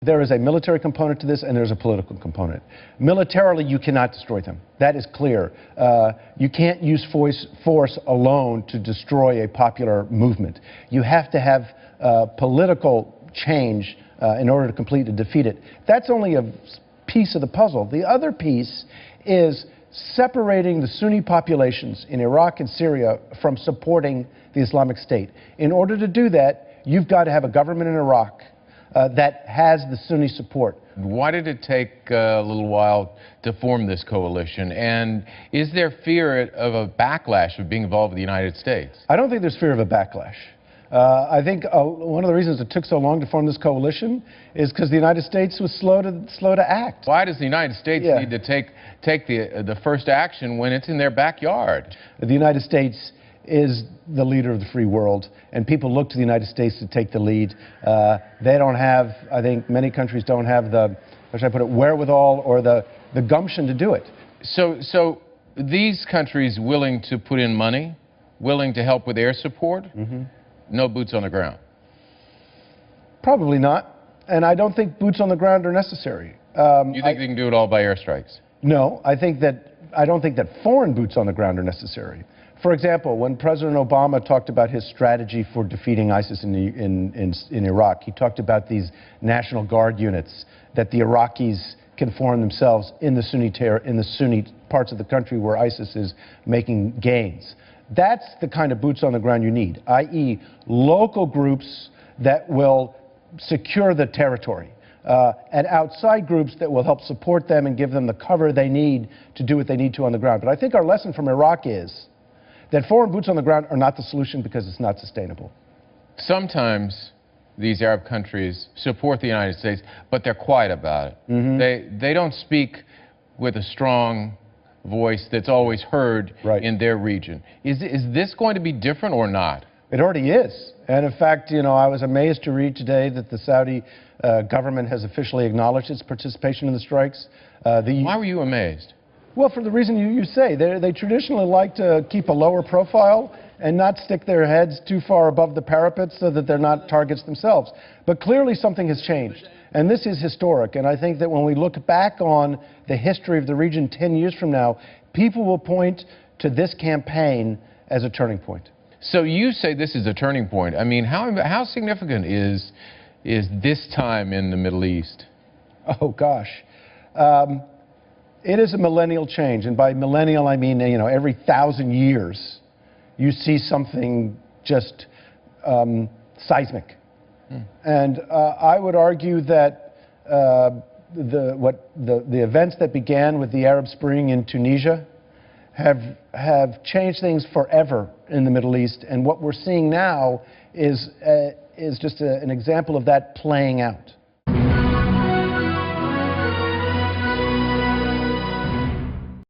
There is a military component to this, and there's a political component. Militarily, you cannot destroy them. That is clear. You can't use force alone to destroy a popular movement. You have to have political change in order to defeat it. That's only a piece of the puzzle. The other piece is separating the Sunni populations in Iraq and Syria from supporting the Islamic State. In order to do that, you've got to have a government in Iraq that has the Sunni support. Why did it take a little while to form this coalition? And is there fear of a backlash of being involved with the United States? I don't think there's fear of a backlash. I think one of the reasons it took so long to form this coalition is because the United States was slow to act. Why does the United States need to take the first action when it's in their backyard? The United States is the leader of the free world, and people look to the United States to take the lead. They don't have, I think many countries don't have the, how should I put it, wherewithal or the gumption to do it. So these countries willing to put in money, willing to help with air support, no boots on the ground? Probably not, and I don't think boots on the ground are necessary. You think they can do it all by airstrikes? No, I don't think that foreign boots on the ground are necessary. For example, when President Obama talked about his strategy for defeating ISIS in Iraq, he talked about these National Guard units that the Iraqis can form themselves in the Sunni parts of the country where ISIS is making gains. That's the kind of boots on the ground you need, i.e. local groups that will secure the territory, and outside groups that will help support them and give them the cover they need to do what they need to on the ground. But I think our lesson from Iraq is that foreign boots on the ground are not the solution because it's not sustainable. Sometimes these Arab countries support the United States, but they're quiet about it. They don't speak with a strong voice that's always heard in their region. Is this going to be different or not? It already is. And in fact, you know, I was amazed to read today that the Saudi government has officially acknowledged its participation in the strikes. Why were you amazed? Well, for the reason you say. They traditionally like to keep a lower profile and not stick their heads too far above the parapet so that they're not targets themselves. But clearly something has changed. And this is historic. And I think that when we look back on the history of the region 10 years from now, people will point to this campaign as a turning point. So you say this is a turning point. I mean, how significant is this time in the Middle East? Oh, gosh. It is a millennial change. And by millennial, I mean, you know, every 1,000 years, you see something just seismic. And I would argue that the events that began with the Arab Spring in Tunisia have changed things forever in the Middle East, and what we're seeing now is just an example of that playing out.